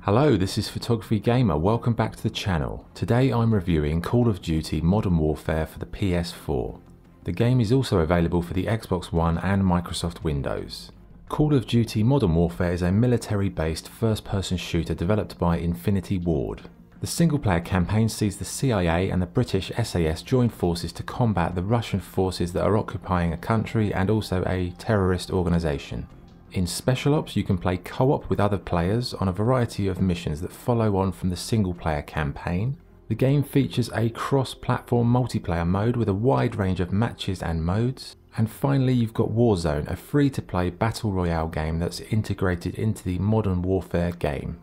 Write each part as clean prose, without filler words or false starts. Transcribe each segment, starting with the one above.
Hello, this is Photography Gamer, welcome back to the channel. Today I'm reviewing Call of Duty Modern Warfare for the PS4. The game is also available for the Xbox One and Microsoft Windows. Call of Duty Modern Warfare is a military-based first-person shooter developed by Infinity Ward. The single-player campaign sees the CIA and the British SAS join forces to combat the Russian forces that are occupying a country and also a terrorist organisation. In Special Ops, you can play co-op with other players on a variety of missions that follow on from the single-player campaign. The game features a cross-platform multiplayer mode with a wide range of matches and modes. And finally, you've got Warzone, a free-to-play battle royale game that's integrated into the Modern Warfare game.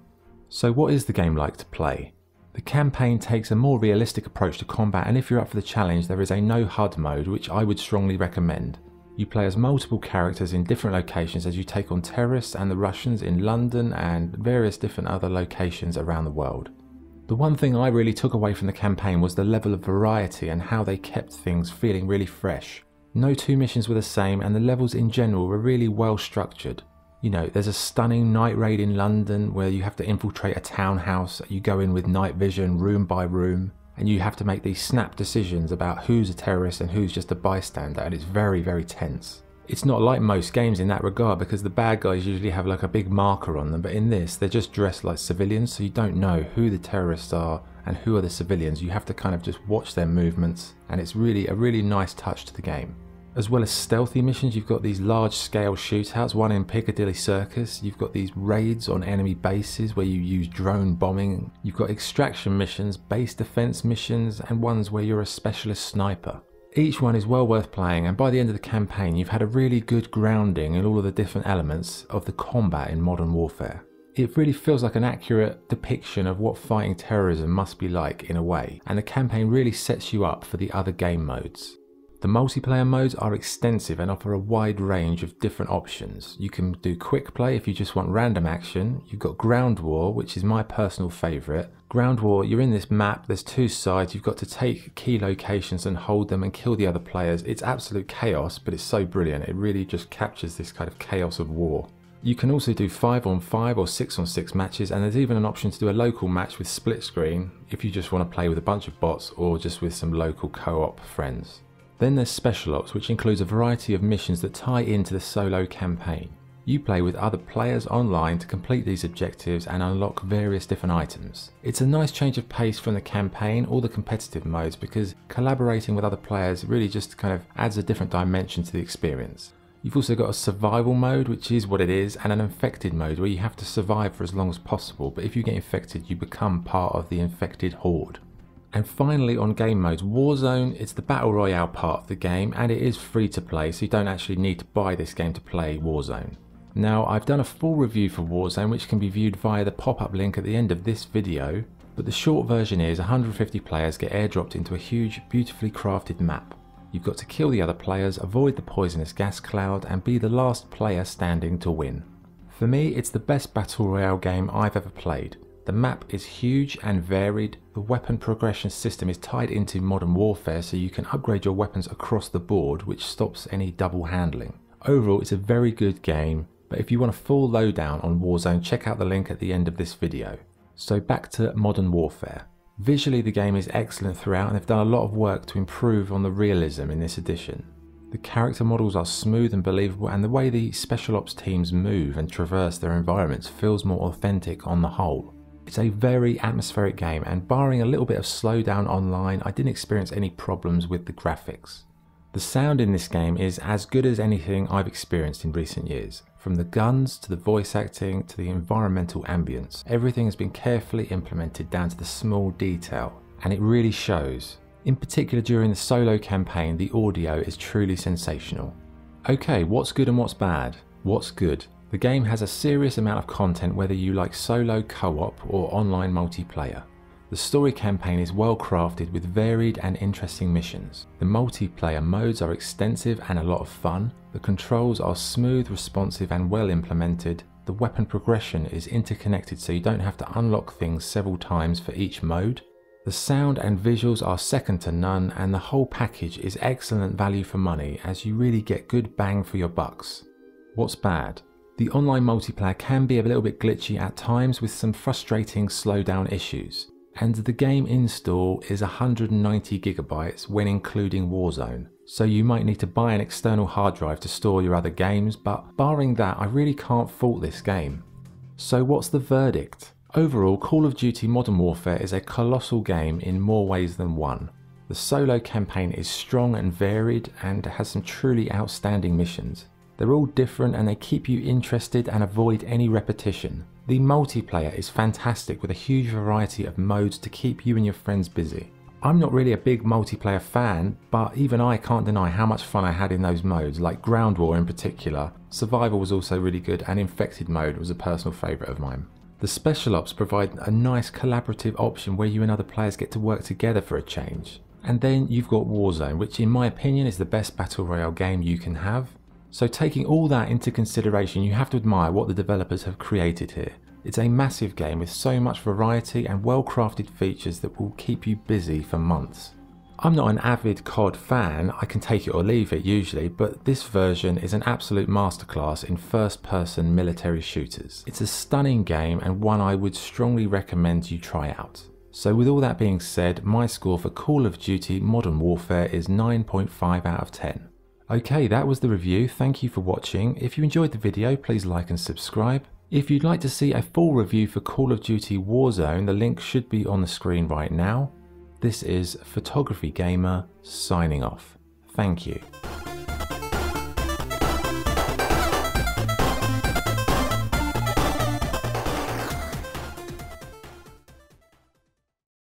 So what is the game like to play? The campaign takes a more realistic approach to combat, and if you're up for the challenge, there is a no HUD mode, which I would strongly recommend. You play as multiple characters in different locations as you take on terrorists and the Russians in London and various different other locations around the world. The one thing I really took away from the campaign was the level of variety and how they kept things feeling really fresh. No two missions were the same, and the levels in general were really well structured. You know, there's a stunning night raid in London where you have to infiltrate a townhouse. You go in with night vision room by room, and you have to make these snap decisions about who's a terrorist and who's just a bystander, and it's very, very tense. It's not like most games in that regard because the bad guys usually have like a big marker on them, but in this they're just dressed like civilians, so you don't know who the terrorists are and who are the civilians. You have to kind of just watch their movements, and it's really a really nice touch to the game. As well as stealthy missions, you've got these large scale shootouts, one in Piccadilly Circus. You've got these raids on enemy bases where you use drone bombing. You've got extraction missions, base defense missions, and ones where you're a specialist sniper. Each one is well worth playing, and by the end of the campaign you've had a really good grounding in all of the different elements of the combat in Modern Warfare. It really feels like an accurate depiction of what fighting terrorism must be like in a way, and the campaign really sets you up for the other game modes. The multiplayer modes are extensive and offer a wide range of different options. You can do quick play if you just want random action. You've got Ground War, which is my personal favourite. Ground War, you're in this map, there's two sides, you've got to take key locations and hold them and kill the other players. It's absolute chaos, but it's so brilliant. It really just captures this kind of chaos of war. You can also do 5-on-5 or 6-on-6 matches, and there's even an option to do a local match with split screen if you just want to play with a bunch of bots or just with some local co-op friends. Then there's Special Ops, which includes a variety of missions that tie into the solo campaign. You play with other players online to complete these objectives and unlock various different items. It's a nice change of pace from the campaign or the competitive modes, because collaborating with other players really just kind of adds a different dimension to the experience. You've also got a survival mode, which is what it is, and an infected mode where you have to survive for as long as possible, but if you get infected you become part of the infected horde. And finally, on game modes, Warzone, it's the battle royale part of the game, and it is free to play, so you don't actually need to buy this game to play Warzone. Now, I've done a full review for Warzone, which can be viewed via the pop-up link at the end of this video, but the short version is 150 players get airdropped into a huge, beautifully crafted map. You've got to kill the other players, avoid the poisonous gas cloud, and be the last player standing to win. For me, it's the best battle royale game I've ever played. The map is huge and varied. The weapon progression system is tied into Modern Warfare, so you can upgrade your weapons across the board, which stops any double handling. Overall, it's a very good game, but if you want a full lowdown on Warzone, check out the link at the end of this video. So back to Modern Warfare. Visually, the game is excellent throughout, and they've done a lot of work to improve on the realism in this edition. The character models are smooth and believable, and the way the Special Ops teams move and traverse their environments feels more authentic on the whole. It's a very atmospheric game, and barring a little bit of slowdown online, I didn't experience any problems with the graphics. The sound in this game is as good as anything I've experienced in recent years. From the guns to the voice acting to the environmental ambience, everything has been carefully implemented down to the small detail, and it really shows. In particular, during the solo campaign, the audio is truly sensational. Okay, what's good and what's bad? What's good? The game has a serious amount of content, whether you like solo co-op or online multiplayer. The story campaign is well crafted with varied and interesting missions. The multiplayer modes are extensive and a lot of fun. The controls are smooth, responsive and well implemented. The weapon progression is interconnected, so you don't have to unlock things several times for each mode. The sound and visuals are second to none, and the whole package is excellent value for money, as you really get good bang for your bucks. What's bad? The online multiplayer can be a little bit glitchy at times with some frustrating slowdown issues, and the game install is 190 gigabytes when including Warzone, so you might need to buy an external hard drive to store your other games, but barring that I really can't fault this game. So what's the verdict? Overall, Call of Duty Modern Warfare is a colossal game in more ways than one. The solo campaign is strong and varied and has some truly outstanding missions. They're all different and they keep you interested and avoid any repetition. The multiplayer is fantastic with a huge variety of modes to keep you and your friends busy. I'm not really a big multiplayer fan, but even I can't deny how much fun I had in those modes, like Ground War in particular. Survival was also really good, and Infected mode was a personal favourite of mine. The Special Ops provide a nice collaborative option where you and other players get to work together for a change. And then you've got Warzone, which in my opinion is the best Battle Royale game you can have. So taking all that into consideration, you have to admire what the developers have created here. It's a massive game with so much variety and well-crafted features that will keep you busy for months. I'm not an avid COD fan, I can take it or leave it usually, but this version is an absolute masterclass in first-person military shooters. It's a stunning game and one I would strongly recommend you try out. So with all that being said, my score for Call of Duty Modern Warfare is 9.5 out of 10. Okay, that was the review. Thank you for watching. If you enjoyed the video, please like and subscribe. If you'd like to see a full review for Call of Duty Warzone, the link should be on the screen right now. This is Photography Gamer signing off. Thank you.